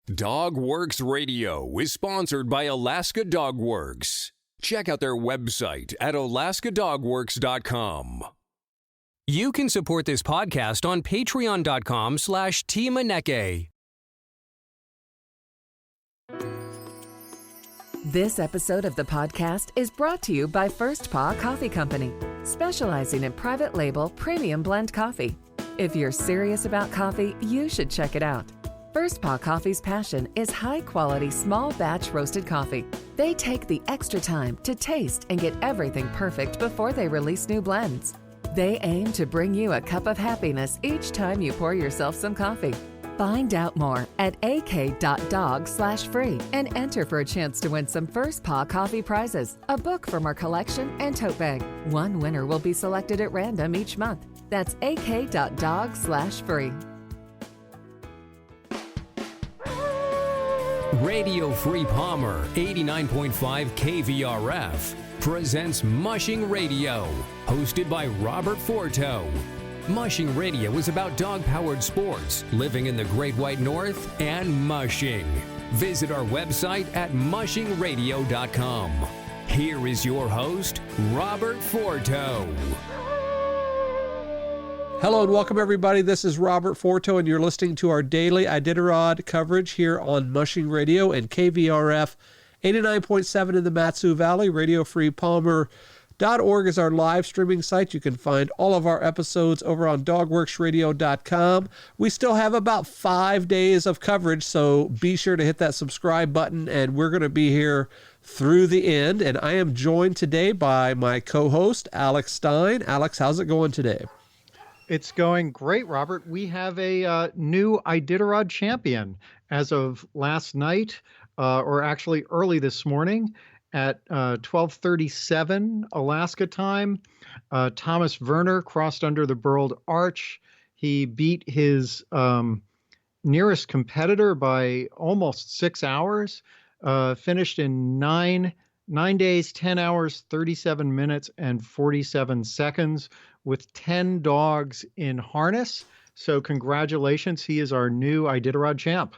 Dog Works Radio is sponsored by Alaska Dog Works. Check out their website at alaskadogworks.com. You can support this podcast on patreon.com/Teamaneke. This episode of the podcast is brought to you by First Paw Coffee Company, specializing in private label premium blend coffee. If you're serious about coffee, you should check it out. First Paw Coffee's passion is high-quality, small-batch roasted coffee. They take the extra time to taste and get everything perfect before they release new blends. They aim to bring you a cup of happiness each time you pour yourself some coffee. Find out more at ak.dog/free and enter for a chance to win some First Paw Coffee prizes, a book from our collection, and tote bag. One winner will be selected at random each month. That's ak.dog/free. Radio Free Palmer 89.5 KVRF presents Mushing Radio, hosted by Robert Forto. Mushing Radio is about dog-powered sports, living in the Great White North, and mushing. Visit our website at mushingradio.com. Here is your host, Robert Forto. Hello and welcome everybody. This is Robert Forto and you're listening to our daily Iditarod coverage here on Mushing Radio and KVRF 89.7 in the Mat-Su Valley. RadioFreePalmer.org is our live streaming site. You can find all of our episodes over on dogworksradio.com. We still have about 5 days of coverage, so be sure to hit that subscribe button, and we're going to be here through the end. And I am joined today by my co-host, Alex Stein. Alex, how's it going today? It's going great, Robert. We have a new Iditarod champion as of last night, or actually early this morning at 12:37 Alaska time. Thomas Werner crossed under the Burled Arch. He beat his nearest competitor by almost 6 hours, finished in 9 days, 10 hours, 37 minutes, and 47 seconds with 10 dogs in harness. So congratulations. He is our new Iditarod champ.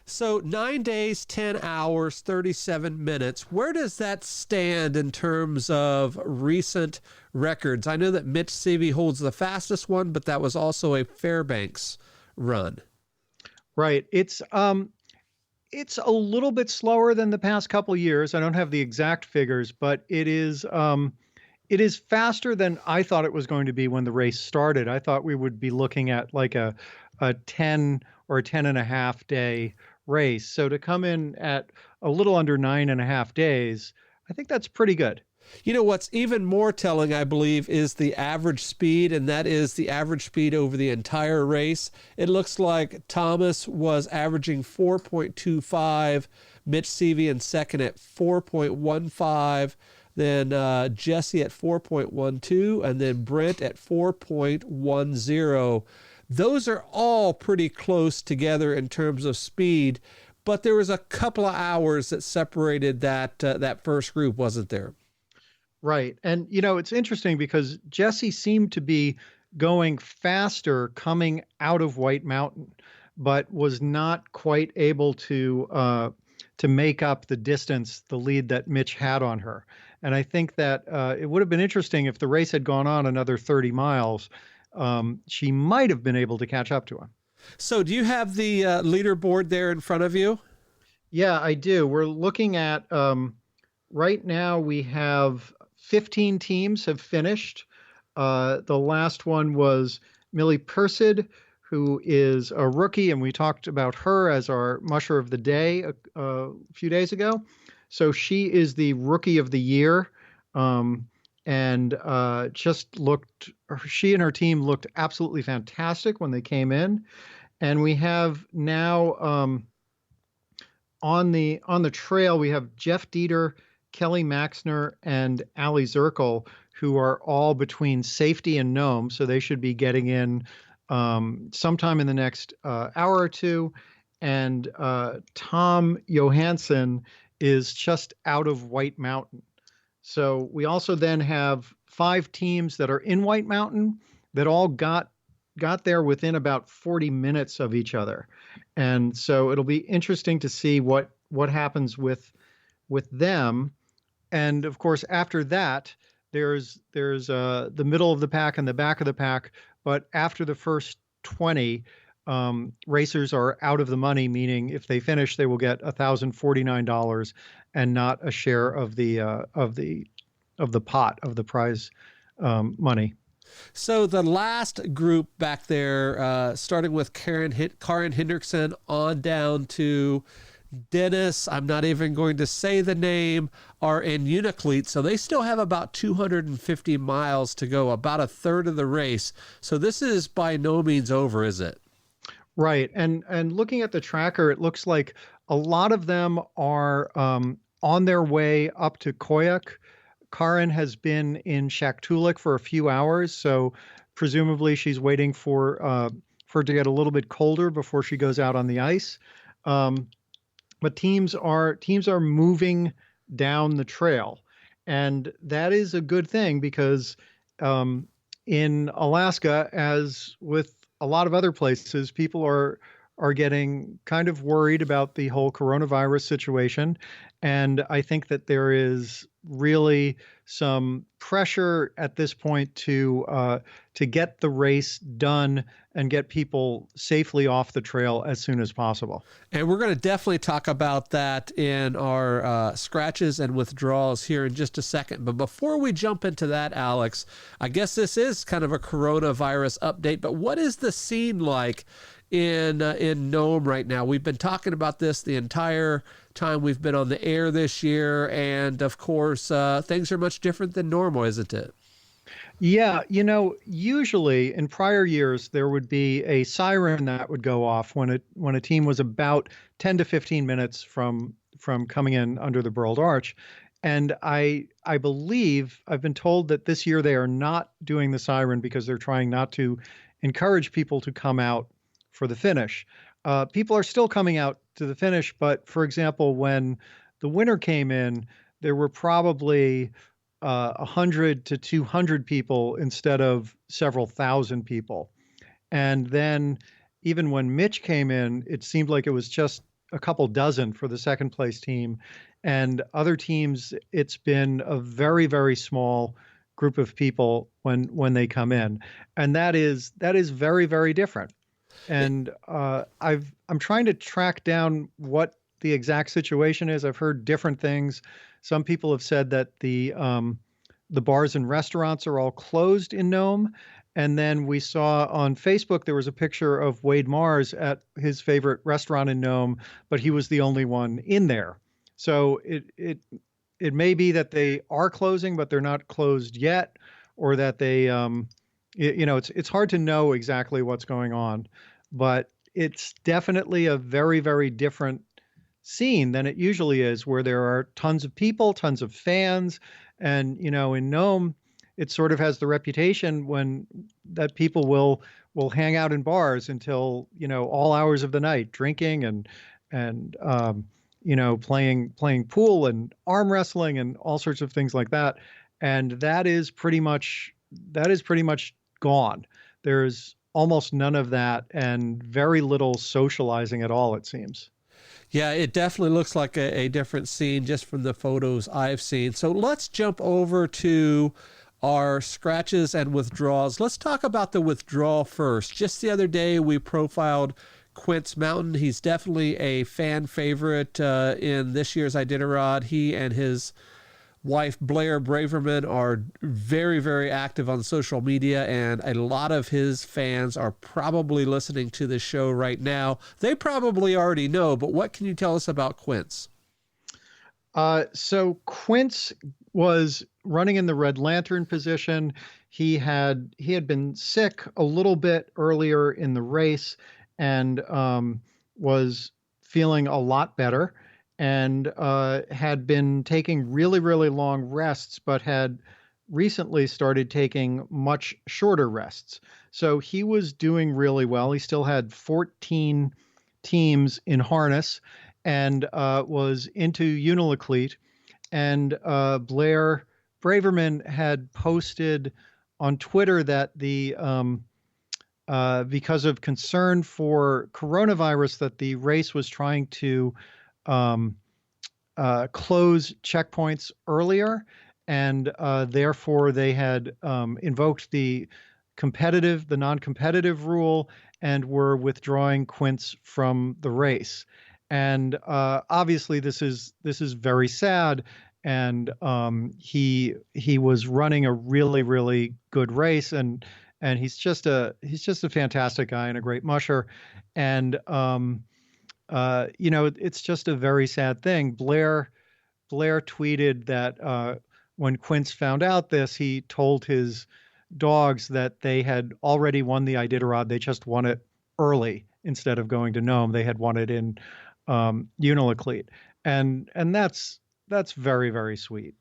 So 9 days, 10 hours, 37 minutes. Where does that stand in terms of recent records? I know that Mitch Seavey holds the fastest one, but that was also a Fairbanks run. Right. It's a little bit slower than the past couple of years. I don't have the exact figures, but it is faster than I thought it was going to be when the race started. I thought we would be looking at like a 10 or 10 and a half day race. So to come in at a little under 9.5 days, I think that's pretty good. You know, what's even more telling, I believe, is the average speed, and that is the average speed over the entire race. It looks like Thomas was averaging 4.25, Mitch Seavey in second at 4.15, then Jesse at 4.12, and then Brent at 4.10. Those are all pretty close together in terms of speed, but there was a couple of hours that separated that first group, wasn't there? Right. And, you know, it's interesting because Jesse seemed to be going faster coming out of White Mountain, but was not quite able to make up the distance, the lead that Mitch had on her. And I think that it would have been interesting if the race had gone on another 30 miles. She might have been able to catch up to him. So do you have the leaderboard there in front of you? Yeah, I do. We're looking at, right now we have 15 teams have finished. The last one was Millie Persid, who is a rookie, and we talked about her as our musher of the day a few days ago. So she is the rookie of the year. And she and her team looked absolutely fantastic when they came in. And we have now on the trail, we have Jeff Dieter, Kelly Maxner, and Allie Zirkle, who are all between safety and Nome. So they should be getting in sometime in the next hour or two. And Tom Johansson is just out of White Mountain. So we also then have 5 teams that are in White Mountain that all got got there within about 40 minutes of each other. And so it'll be interesting to see what happens with them. And of course, after that, there's the middle of the pack and the back of the pack. But after the first 20, racers are out of the money, meaning if they finish, they will get $1,049 and not a share of the pot of the prize money. So the last group back there, starting with Karin Hendrickson on down to Dennis, I'm not even going to say the name, are in Unicleat. So they still have about 250 miles to go, about a third of the race. So this is by no means over, is it? Right. And looking at the tracker, it looks like a lot of them are on their way up to Koyuk. Karin has been in Shaktoolik for a few hours, so presumably she's waiting for it to get a little bit colder before she goes out on the ice. But teams are moving down the trail, and that is a good thing because in Alaska, as with a lot of other places, people are getting kind of worried about the whole coronavirus situation. And I think that there is really some pressure at this point to get the race done and get people safely off the trail as soon as possible. And we're going to definitely talk about that in our scratches and withdrawals here in just a second. But before we jump into that, Alex, I guess this is kind of a coronavirus update, but what is the scene like in Nome right now? We've been talking about this the entire time we've been on the air this year, and of course things are much different than normal, isn't it? Yeah, usually in prior years there would be a siren that would go off when a team was about 10 to 15 minutes from coming in under the Burled Arch. And I believe I've been told that this year they are not doing the siren because they're trying not to encourage people to come out for the finish. People are still coming out to the finish, but for example, when the winner came in, there were probably 100 to 200 people instead of several thousand people. And then even when Mitch came in, it seemed like it was just a couple dozen for the second place team. And other teams, it's been a very, very small group of people when they come in. And that is very, very different. And I'm trying to track down what the exact situation is. I've heard different things. Some people have said that the bars and restaurants are all closed in Nome. And then we saw on Facebook there was a picture of Wade Mars at his favorite restaurant in Nome, but he was the only one in there. So it may be that they are closing, but they're not closed yet, or that they it's hard to know exactly what's going on, but it's definitely a very, very different scene than it usually is, where there are tons of people, tons of fans. And, in Nome, it sort of has the reputation that people will hang out in bars until, all hours of the night, drinking and playing pool and arm wrestling and all sorts of things like that. And that is pretty much gone. There's almost none of that and very little socializing at all, it seems. Yeah, it definitely looks like a different scene just from the photos I've seen. So let's jump over to our scratches and withdrawals. Let's talk about the withdrawal first. Just the other day, we profiled Quince Mountain. He's definitely a fan favorite in this year's Iditarod. He and his wife, Blair Braverman, are very, very active on social media, and a lot of his fans are probably listening to this show right now. They probably already know, but what can you tell us about Quince? So Quince was running in the Red Lantern position. He had been sick a little bit earlier in the race and was feeling a lot better, and had been taking really, really long rests, but had recently started taking much shorter rests. So he was doing really well. He still had 14 teams in harness and was into Uniloclete. And Blair Braverman had posted on Twitter that the because of concern for coronavirus, that the race was trying to um, close checkpoints earlier, and therefore they had invoked the non-competitive rule, and were withdrawing Quince from the race. And obviously, this is very sad. And he was running a really, really good race, and he's just a fantastic guy and a great musher. And it's just a very sad thing. Blair tweeted that when Quince found out this, he told his dogs that they had already won the Iditarod. They just won it early instead of going to Nome. They had won it in Unalakleet, and that's very, very sweet.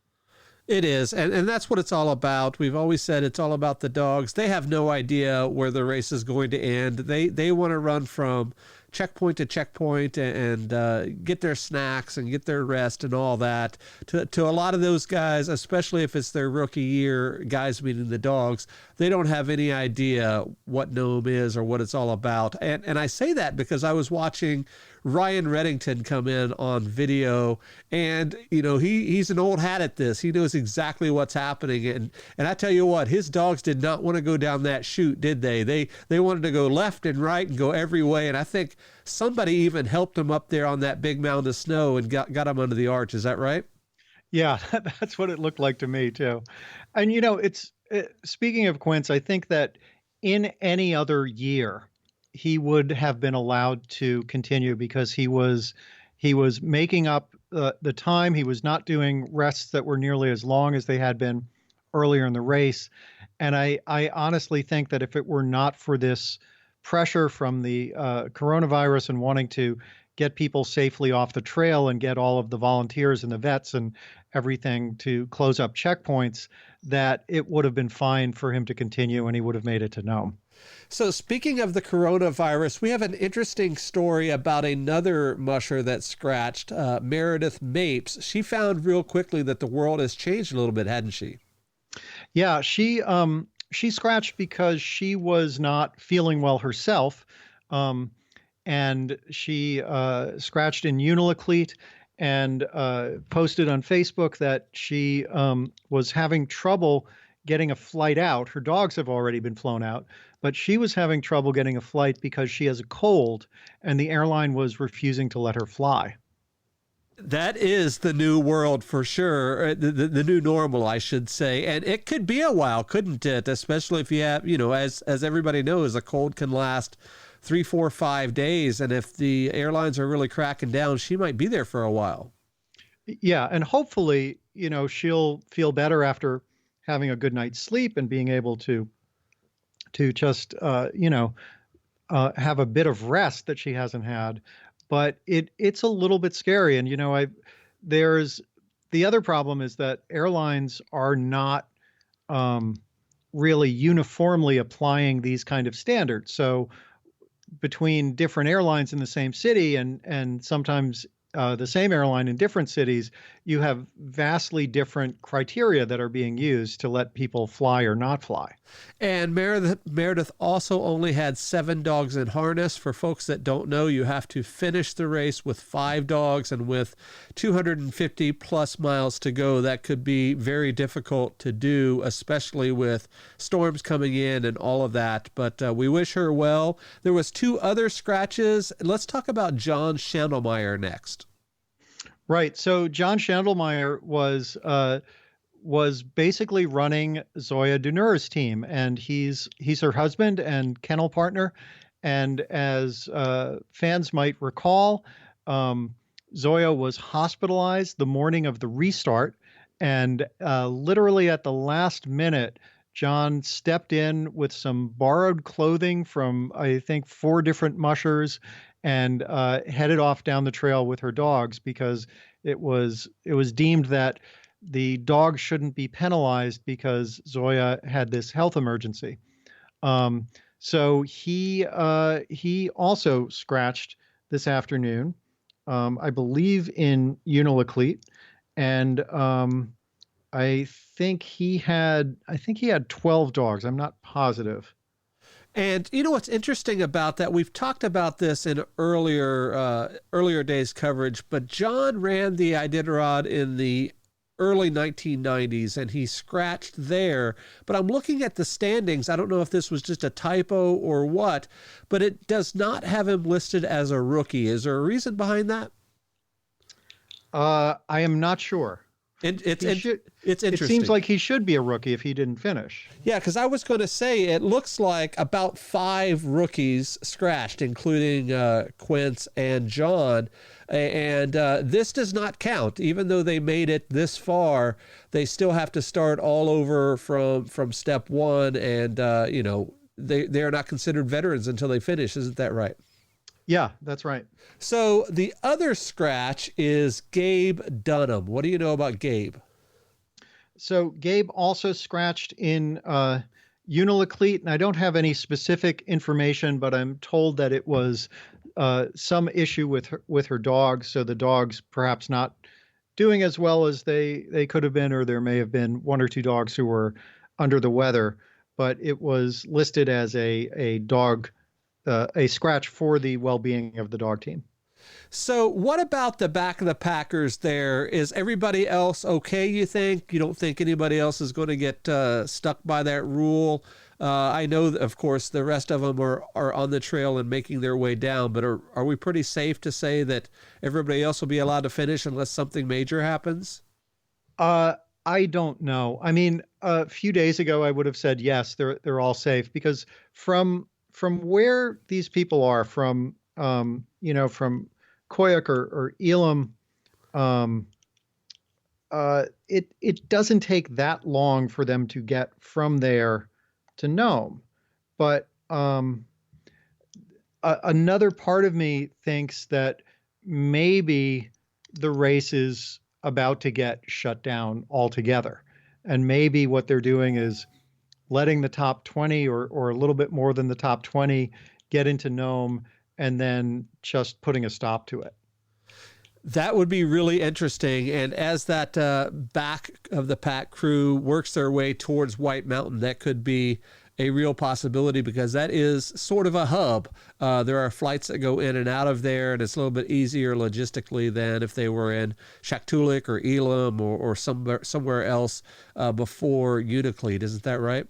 It is, and that's what it's all about. We've always said it's all about the dogs. They have no idea where the race is going to end. They want to run from checkpoint to checkpoint and get their snacks and get their rest and all that. To a lot of those guys, especially if it's their rookie year, guys meaning the dogs, they don't have any idea what Nome is or what it's all about. And I say that because I was watching Ryan Reddington come in on video, and he's an old hat at this. He knows exactly what's happening, and I tell you what, his dogs did not want to go down that chute, did they? They wanted to go left and right and go every way, and I think somebody even helped him up there on that big mound of snow and got him under the arch. Is that right? Yeah, that's what it looked like to me too. And speaking of Quince, I think that in any other year he would have been allowed to continue, because he was making up the time. He was not doing rests that were nearly as long as they had been earlier in the race. And I honestly think that if it were not for this pressure from the coronavirus and wanting to get people safely off the trail and get all of the volunteers and the vets and everything to close up checkpoints, that it would have been fine for him to continue and he would have made it to Nome. So speaking of the coronavirus, we have an interesting story about another musher that scratched, Meredith Mapes. She found real quickly that the world has changed a little bit, hadn't she? Yeah, she scratched because she was not feeling well herself, and she scratched in Unalakleet and posted on Facebook that she was having trouble getting a flight out. Her dogs have already been flown out, but she was having trouble getting a flight because she has a cold, and the airline was refusing to let her fly. That is the new world for sure, the new normal, I should say. And it could be a while, couldn't it? Especially if you have, as everybody knows, a cold can last 3, 4, 5 days. And if the airlines are really cracking down, she might be there for a while. Yeah. And hopefully, she'll feel better after having a good night's sleep and being able to just, have a bit of rest that she hasn't had. But it's a little bit scary. And, there's the other problem is that airlines are not really uniformly applying these kind of standards. So between different airlines in the same city and sometimes the same airline in different cities, you have vastly different criteria that are being used to let people fly or not fly. And Meredith also only had 7 dogs in harness. For folks that don't know, you have to finish the race with 5 dogs, and with 250 plus miles to go, that could be very difficult to do, especially with storms coming in and all of that. But we wish her well. There was 2 other scratches. Let's talk about John Schandelmeyer next. Right. So John Schandelmeyer was basically running Zoya Dunur's team, and he's her husband and kennel partner. And as fans might recall, Zoya was hospitalized the morning of the restart, and literally at the last minute, John stepped in with some borrowed clothing from, I think, 4 different mushers, and headed off down the trail with her dogs, because it was deemed that the dog shouldn't be penalized because Zoya had this health emergency. So he also scratched this afternoon, I believe in Unalakleet, and I think he had 12 dogs. I'm not positive. And you know what's interesting about that? We've talked about this in earlier days coverage, but John ran the Iditarod in the early 1990s, and he scratched there. But I'm looking at the standings. I don't know if this was just a typo or what, but it does not have him listed as a rookie. Is there a reason behind that? I am not sure. It's interesting. It seems like he should be a rookie if he didn't finish. Yeah, because I was going to say it looks like about 5 rookies scratched, including Quince and John. And this does not count. Even though they made it this far, they still have to start all over from step one. And, they are not considered veterans until they finish. Isn't that right? Yeah, that's right. So the other scratch is Gabe Dunham. What do you know about Gabe? So Gabe also scratched in Uniloclete, and I don't have any specific information, but I'm told that it was some issue with her dog. So the dog's perhaps not doing as well as they could have been, or there may have been 1 or 2 dogs who were under the weather. But it was listed as a scratch for the well-being of the dog team. So what about the back of the Packers there? Is everybody else okay, you think? You don't think anybody else is going to get stuck by that rule? I know, of course, the rest of them are on the trail and making their way down, but are we pretty safe to say that everybody else will be allowed to finish unless something major happens? I don't know. I mean, a few days ago, I would have said, yes, they're all safe, because from where these people are, from Koyuk or Elam, it doesn't take that long for them to get from there to Nome. But another part of me thinks that maybe the race is about to get shut down altogether. And maybe what they're doing is letting the top 20 or a little bit more than the top 20 get into Nome, and then just putting a stop to it. That would be really interesting. And as that back of the pack crew works their way towards White Mountain, that could be a real possibility, because that is sort of a hub. There are flights that go in and out of there, and it's a little bit easier logistically than if they were in Shaktoolik or Elam or somewhere else before Uniloclete. Isn't that right?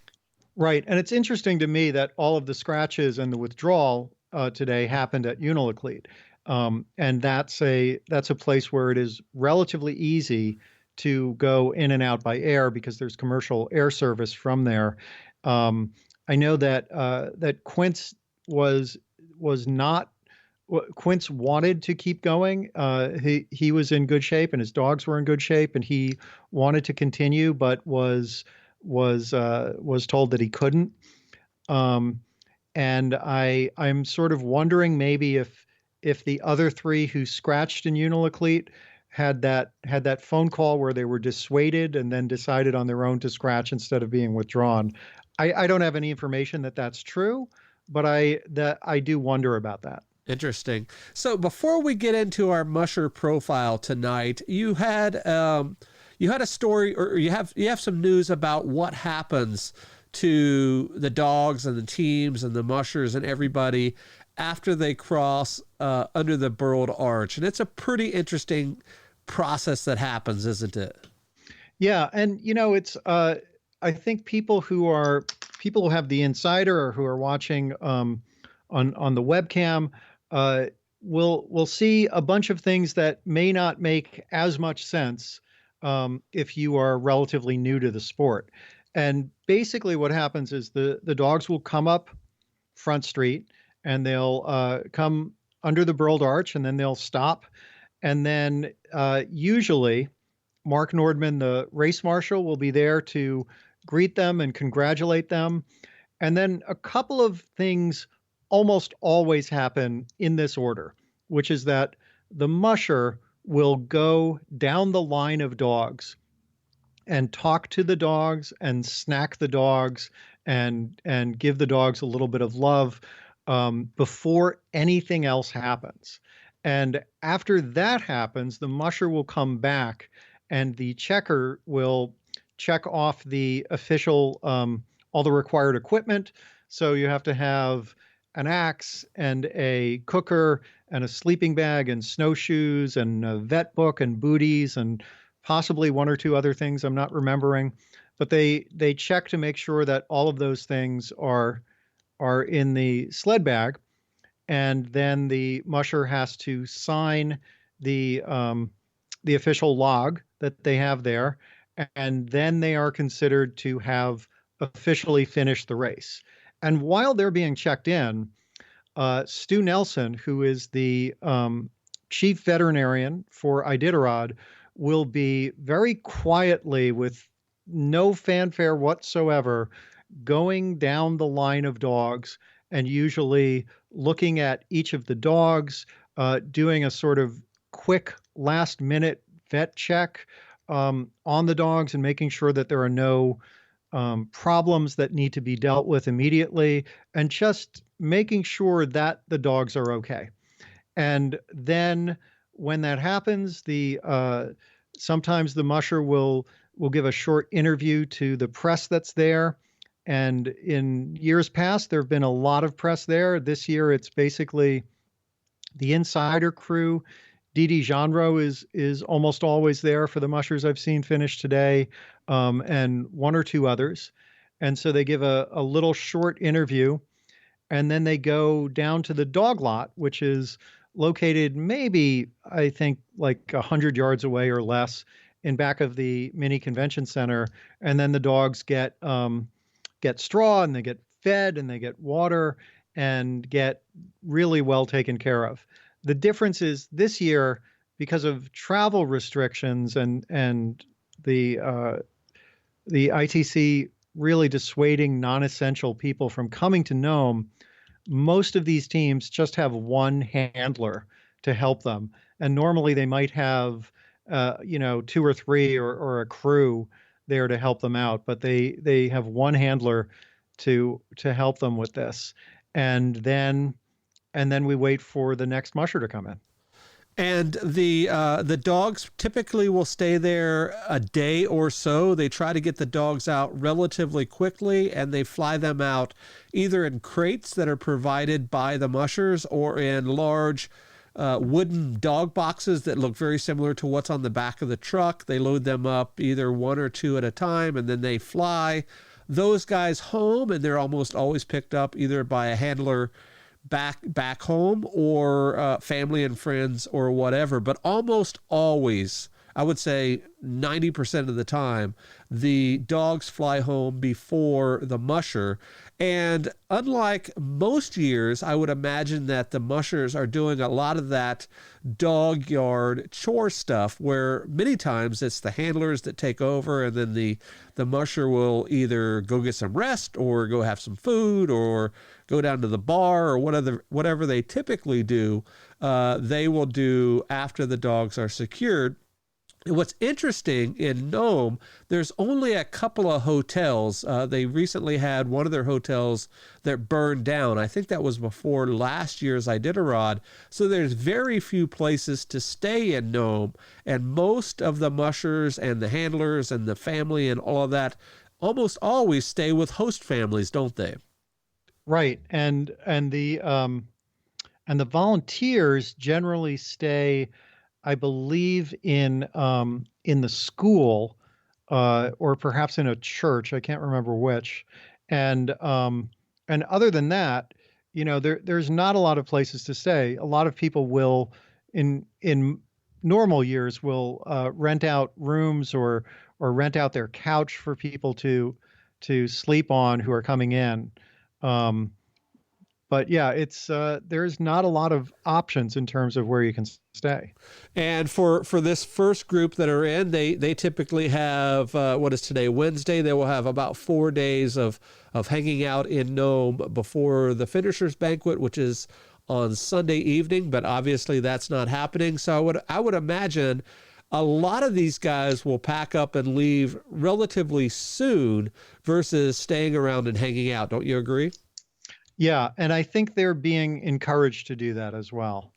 Right. And it's interesting to me that all of the scratches and the withdrawal today happened at Uniloclete. And that's a place where it is relatively easy to go in and out by air, because there's commercial air service from there. I know that Quince was not. Quince wanted to keep going. He was in good shape, and his dogs were in good shape, and he wanted to continue, but was told that he couldn't. And I'm sort of wondering maybe if the other 3 who scratched in Uniloclete had that phone call where they were dissuaded and then decided on their own to scratch instead of being withdrawn. I don't have any information that that's true, but I do wonder about that. Interesting. So before we get into our musher profile tonight, you had a story, or you have some news about what happens to the dogs and the teams and the mushers and everybody after they cross under the burled arch. And it's a pretty interesting process that happens, isn't it? Yeah. And, it's, I think people who have the insider or who are watching on the webcam will see a bunch of things that may not make as much sense if you are relatively new to the sport. And basically what happens is the dogs will come up Front Street, and they'll come under the burled arch, and then they'll stop. And then usually Mark Nordman, the race marshal, will be there to greet them and congratulate them. And then a couple of things almost always happen in this order, which is that the musher will go down the line of dogs and talk to the dogs and snack the dogs and give the dogs a little bit of love before anything else happens. And after that happens, the musher will come back, and the checker will check off the official, all the required equipment, So you have to have an axe and a cooker and a sleeping bag and snowshoes and a vet book and booties and possibly one or two other things I'm not remembering. But they check to make sure that all of those things are in the sled bag, and then the musher has to sign the official log that they have there, and then they are considered to have officially finished the race. And while they're being checked in, Stu Nelson, who is the chief veterinarian for Iditarod, will be very quietly, with no fanfare whatsoever, going down the line of dogs and usually looking at each of the dogs, doing a sort of quick last minute vet check on the dogs and making sure that there are no problems that need to be dealt with immediately, and just making sure that the dogs are okay. And then when that happens, the sometimes the musher will give a short interview to the press that's there. And in years past, there have been a lot of press there. This year, it's basically the insider crew. Didi Genro is almost always there for the mushers I've seen finish today, and one or two others. And so they give a little short interview, and then they go down to the dog lot, which is located maybe, I think, like 100 yards away or less in back of the mini convention center. And then the dogs get straw, and they get fed, and they get water, and get really well taken care of. The difference is this year, because of travel restrictions and the ITC really dissuading non-essential people from coming to Nome, most of these teams just have one handler to help them. And normally they might have, two or three or a crew there to help them out, but they have one handler to help them with this. And then we wait for the next musher to come in. And the dogs typically will stay there a day or so. They try to get the dogs out relatively quickly, and they fly them out either in crates that are provided by the mushers or in large wooden dog boxes that look very similar to what's on the back of the truck. They load them up either one or two at a time, and then they fly those guys home, and they're almost always picked up either by a handler back home or family and friends or whatever. But almost always, I would say 90% of the time, the dogs fly home before the musher. And unlike most years, I would imagine that the mushers are doing a lot of that dog yard chore stuff, where many times it's the handlers that take over, and then the musher will either go get some rest or go have some food or go down to the bar or whatever they typically do, they will do after the dogs are secured. What's interesting in Nome, there's only a couple of hotels. They recently had one of their hotels that burned down. I think that was before last year's Iditarod. So there's very few places to stay in Nome. And most of the mushers and the handlers and the family and all of that almost always stay with host families, don't they? Right. And the volunteers generally stay, I believe, in the school, or perhaps in a church. I can't remember which. And other than that, there's not a lot of places to stay. A lot of people will, in normal years, will rent out rooms or rent out their couch for people to sleep on who are coming in. But yeah, it's there's not a lot of options in terms of where you can stay. And for this first group that are in, they typically have, what is today, Wednesday? They will have about 4 days of hanging out in Nome before the finishers banquet, which is on Sunday evening. But obviously that's not happening. So I would imagine a lot of these guys will pack up and leave relatively soon versus staying around and hanging out. Don't you agree? Yeah, and I think they're being encouraged to do that as well.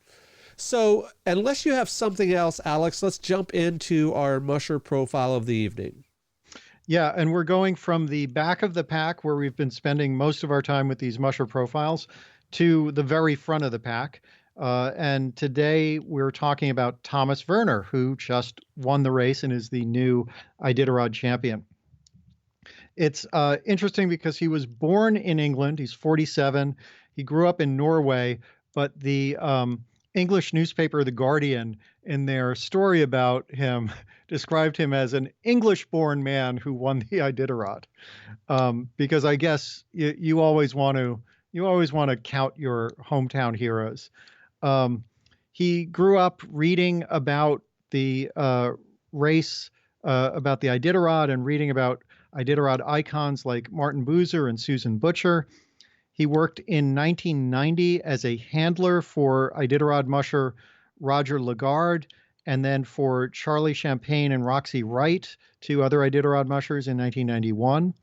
So unless you have something else, Alex, let's jump into our musher profile of the evening. Yeah, and we're going from the back of the pack, where we've been spending most of our time with these musher profiles, to the very front of the pack. And today we're talking about Thomas Werner, who just won the race and is the new Iditarod champion. It's interesting because he was born in England. He's 47. He grew up in Norway, but the English newspaper, The Guardian, in their story about him, described him as an English-born man who won the Iditarod. Because I guess you always want to count your hometown heroes. He grew up reading about the race, about the Iditarod, and reading about Iditarod icons like Martin Boozer and Susan Butcher. He worked in 1990 as a handler for Iditarod musher Roger Lagarde, and then for Charlie Champagne and Roxy Wright, two other Iditarod mushers, in 1991.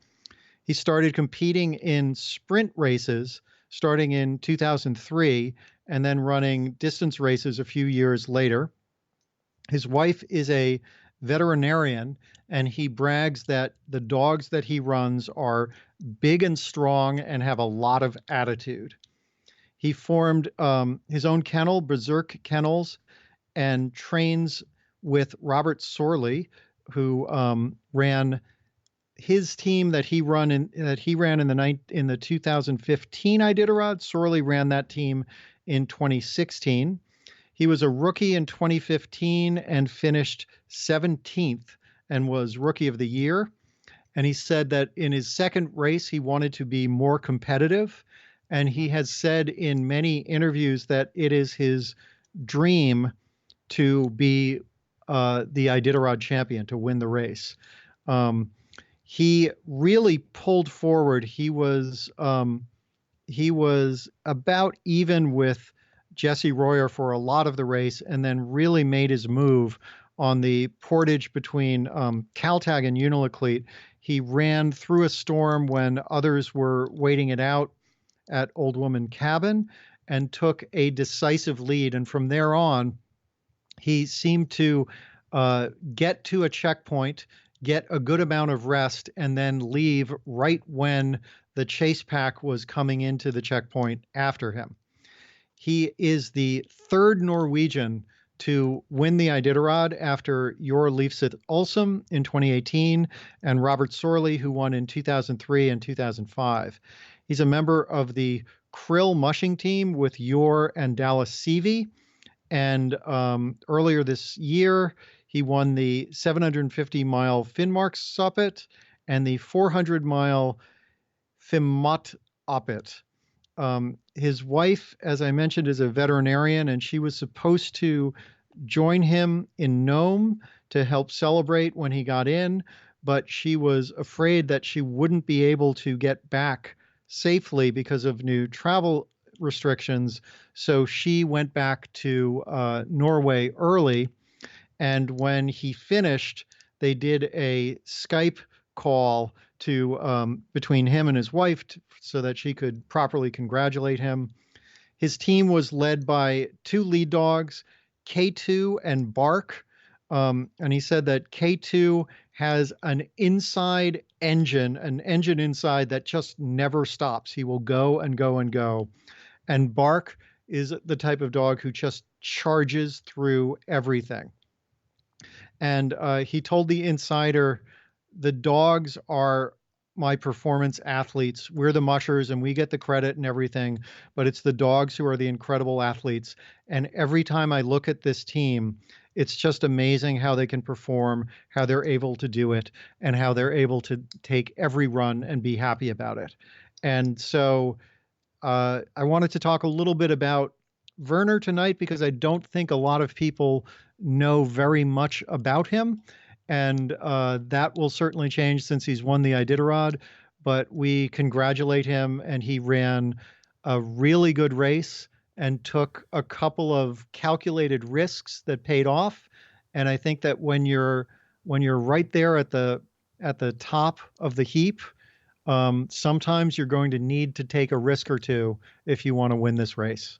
He started competing in sprint races starting in 2003, and then running distance races a few years later. His wife is a veterinarian, and he brags that the dogs that he runs are big and strong and have a lot of attitude. He formed his own kennel, Berserk Kennels, and trains with Robert Sorley, who ran his team that he ran in the 2015 Iditarod. Sorley ran that team in 2016. He was a rookie in 2015 and finished 17th and was Rookie of the Year. And he said that in his second race, he wanted to be more competitive. And he has said in many interviews that it is his dream to be the Iditarod champion, to win the race. He really pulled forward. He was about even with Jesse Royer for a lot of the race, and then really made his move on the portage between Caltag and Unalakleet. He ran through a storm when others were waiting it out at Old Woman Cabin, and took a decisive lead. And from there on, he seemed to get to a checkpoint, get a good amount of rest, and then leave right when the chase pack was coming into the checkpoint after him. He is the third Norwegian to win the Iditarod after Jor Leifset Olsum in 2018 and Robert Sorley, who won in 2003 and 2005. He's a member of the Krill mushing team with Jor and Dallas Seavey. And earlier this year, he won the 750-mile Finnmarksoppet and the 400-mile Fimmatoppet. His wife, as I mentioned, is a veterinarian, and she was supposed to join him in Nome to help celebrate when he got in, but she was afraid that she wouldn't be able to get back safely because of new travel restrictions. So she went back to Norway early. And when he finished, they did a Skype call to between him and his wife so that she could properly congratulate him. His team was led by two lead dogs, K2 and Bark. And he said that K2 has an inside engine, an engine inside that just never stops. He will go and go and go. And Bark is the type of dog who just charges through everything. And he told the Insider, the dogs are my performance athletes. We're the mushers and we get the credit and everything, but it's the dogs who are the incredible athletes. And every time I look at this team, it's just amazing how they can perform, how they're able to do it, and how they're able to take every run and be happy about it. And so I wanted to talk a little bit about Werner tonight because I don't think a lot of people know very much about him. And that will certainly change since he's won the Iditarod. But we congratulate him, and he ran a really good race and took a couple of calculated risks that paid off. And I think that when you're right there at the top of the heap, sometimes you're going to need to take a risk or two if you want to win this race.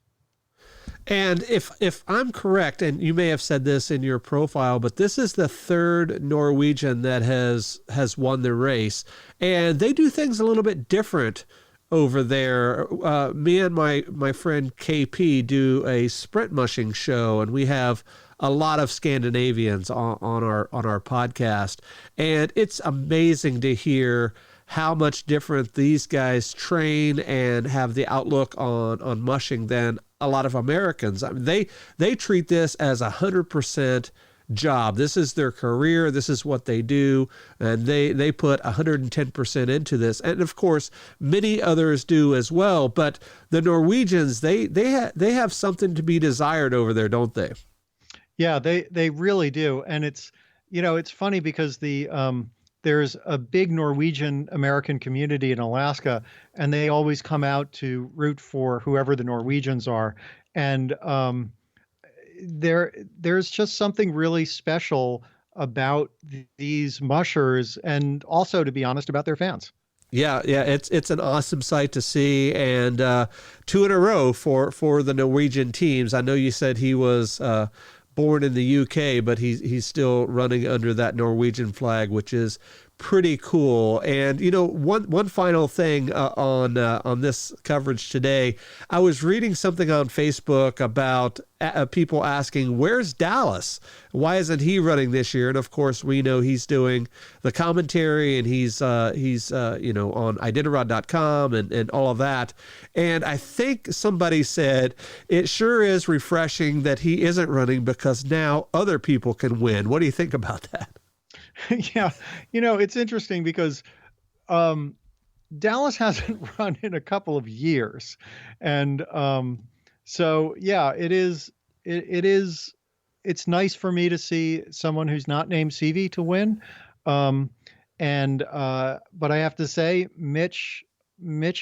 And if I'm correct, and you may have said this in your profile, but this is the third Norwegian that has won the race, and they do things a little bit different over there. Me and my friend KP do a sprint mushing show, and we have a lot of Scandinavians on our podcast, and it's amazing to hear how much different these guys train and have the outlook on mushing than a lot of Americans. I mean, they treat this as 100% job. This is their career. This is what they do, and they put 110% into this. And of course, many others do as well. But the Norwegians, they have something to be desired over there, don't they? Yeah, they really do. And it's funny because there's a big Norwegian American community in Alaska, and they always come out to root for whoever the Norwegians are. And there's just something really special about these mushers, and also, to be honest, about their fans. Yeah, it's an awesome sight to see, and 2 in a row for the Norwegian teams. I know you said he was born in the UK, but he's still running under that Norwegian flag, which is pretty cool. And one final thing on this coverage today, I was reading something on Facebook about people asking, where's Dallas? Why isn't he running this year? And of course, we know he's doing the commentary, and he's on Iditarod.com and all of that. And I think somebody said it sure is refreshing that he isn't running, because now other people can win. What do you think about that? Yeah, it's interesting because Dallas hasn't run in a couple of years, and so yeah, it's nice for me to see someone who's not named CV to win, but I have to say, Mitch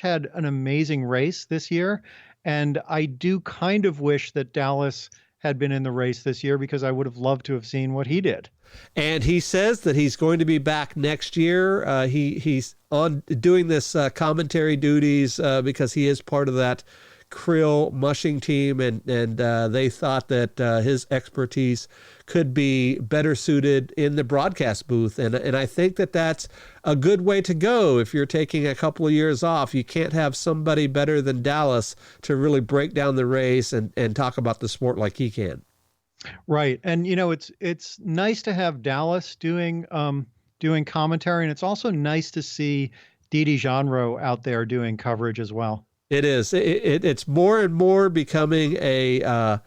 had an amazing race this year, and I do kind of wish that Dallas had been in the race this year, because I would have loved to have seen what he did. And he says that he's going to be back next year. He's on doing this commentary duties because he is part of that krill mushing team, and they thought that his expertise could be better suited in the broadcast booth. And I think that that's a good way to go. If you're taking a couple of years off, you can't have somebody better than Dallas to really break down the race and talk about the sport like he can. Right. And it's nice to have Dallas doing commentary, and it's also nice to see Didi Genro out there doing coverage as well. It is. It's more and more becoming a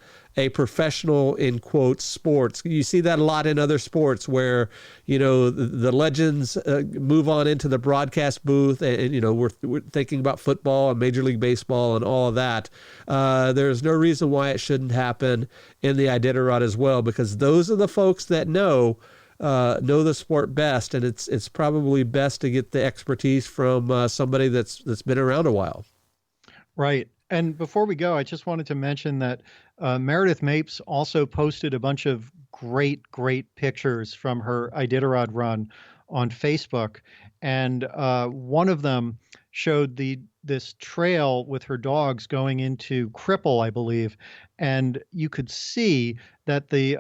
professional, in quotes, sports. You see that a lot in other sports where, the legends move on into the broadcast booth, and we're thinking about football and Major League Baseball and all of that. There's no reason why it shouldn't happen in the Iditarod as well, because those are the folks that know the sport best, and it's probably best to get the expertise from somebody that's been around a while. Right. And before we go, I just wanted to mention that Meredith Mapes also posted a bunch of great pictures from her Iditarod run on Facebook. And one of them showed this trail with her dogs going into Cripple, I believe. And you could see that the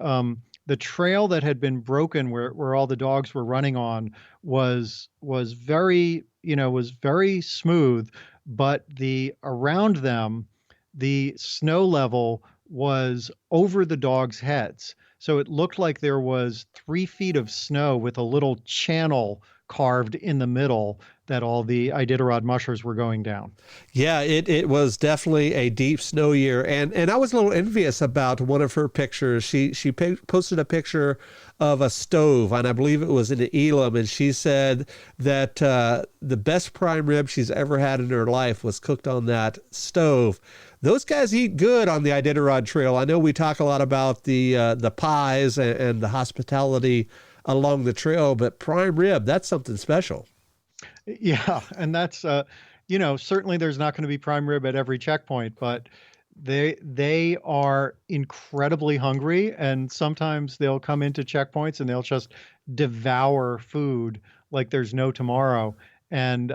trail that had been broken where all the dogs were running on was very smooth, but around them, the snow level was over the dogs' heads. So it looked like there was 3 feet of snow with a little channel carved in the middle that all the Iditarod mushers were going down. Yeah, it was definitely a deep snow year. And I was a little envious about one of her pictures. She posted a picture of a stove, and I believe it was in Elam, and she said that the best prime rib she's ever had in her life was cooked on that stove. Those guys eat good on the Iditarod Trail. I know we talk a lot about the pies and the hospitality along the trail, but prime rib, that's something special. Yeah, and that's certainly there's not going to be prime rib at every checkpoint, but they are incredibly hungry, and sometimes they'll come into checkpoints and they'll just devour food like there's no tomorrow. And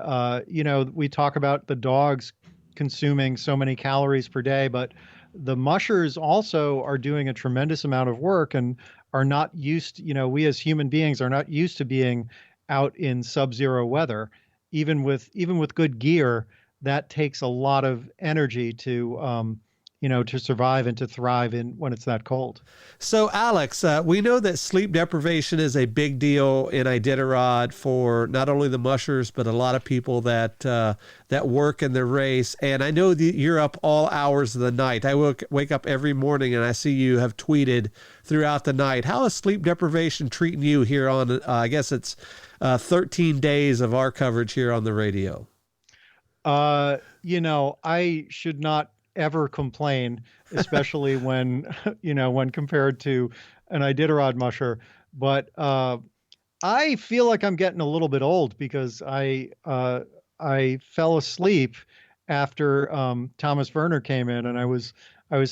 we talk about the dogs consuming so many calories per day, but the mushers also are doing a tremendous amount of work and are not used, we as human beings are not used to being out in sub-zero weather. Even with good gear, that takes a lot of energy to to survive and to thrive when it's that cold. So, Alex, we know that sleep deprivation is a big deal in Iditarod for not only the mushers, but a lot of people that work in the race. And I know that you're up all hours of the night. I wake up every morning and I see you have tweeted throughout the night. How is sleep deprivation treating you here on, I guess it's 13 days of our coverage here on the radio? I should not ever complain, especially when compared to an Iditarod musher. But I feel like I'm getting a little bit old because I fell asleep after Thomas Werner came in, and I was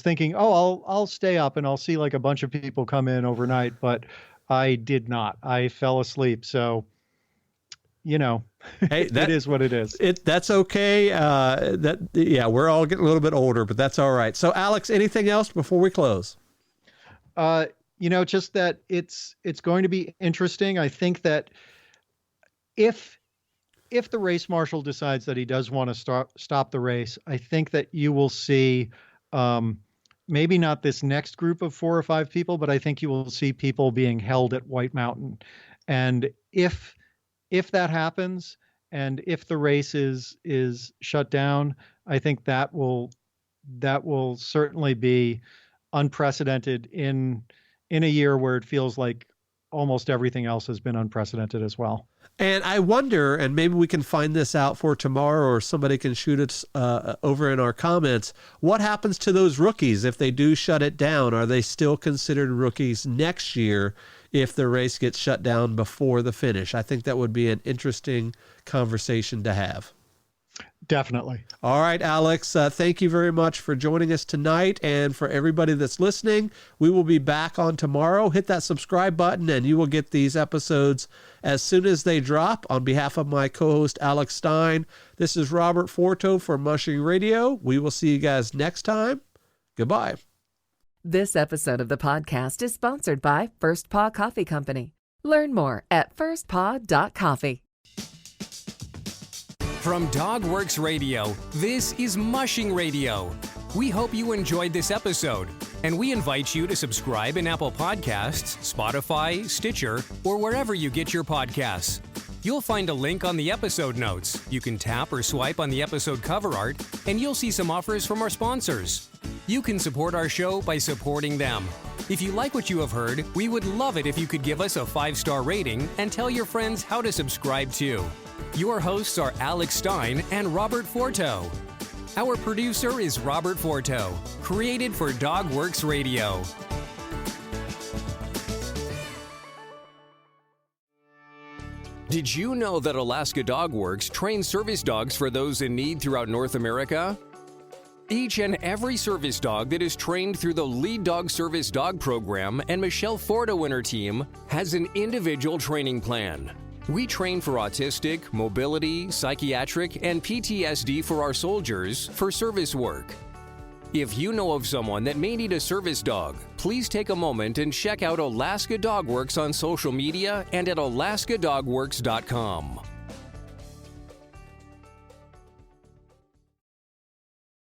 thinking, I'll stay up and I'll see like a bunch of people come in overnight, but I did not. I fell asleep. So, hey, that is what it is. That's okay. We're all getting a little bit older, but that's all right. So, Alex, anything else before we close? Just that it's going to be interesting. I think that if the race marshal decides that he does want to stop the race, I think that you will see maybe not this next group of 4 or 5 people, but I think you will see people being held at White Mountain. And if that happens, and if the race is shut down, I think that will certainly be unprecedented in a year where it feels like almost everything else has been unprecedented as well. And I wonder, and maybe we can find this out for tomorrow, or somebody can shoot it over in our comments, what happens to those rookies if they do shut it down? Are they still considered rookies next year if the race gets shut down before the finish? I think that would be an interesting conversation to have. Definitely. All right, Alex, thank you very much for joining us tonight. And for everybody that's listening, we will be back on tomorrow. Hit that subscribe button and you will get these episodes as soon as they drop. On behalf of my co-host, Alex Stein, this is Robert Forto for Mushing Radio. We will see you guys next time. Goodbye. This episode of the podcast is sponsored by First Paw Coffee Company. Learn more at firstpaw.coffee. From DogWorks Radio, this is Mushing Radio. We hope you enjoyed this episode, and we invite you to subscribe in Apple Podcasts, Spotify, Stitcher, or wherever you get your podcasts. You'll find a link on the episode notes. You can tap or swipe on the episode cover art, and you'll see some offers from our sponsors. You can support our show by supporting them. If you like what you have heard, we would love it if you could give us a 5-star rating and tell your friends how to subscribe too. Your hosts are Alex Stein and Robert Forto. Our producer is Robert Forto, created for DogWorks Radio. Did you know that Alaska DogWorks trains service dogs for those in need throughout North America? Each and every service dog that is trained through the Lead Dog Service Dog Program and Michelle Forto and her team has an individual training plan. We train for autistic, mobility, psychiatric, and PTSD for our soldiers for service work. If you know of someone that may need a service dog, please take a moment and check out Alaska DogWorks on social media and at alaskadogworks.com.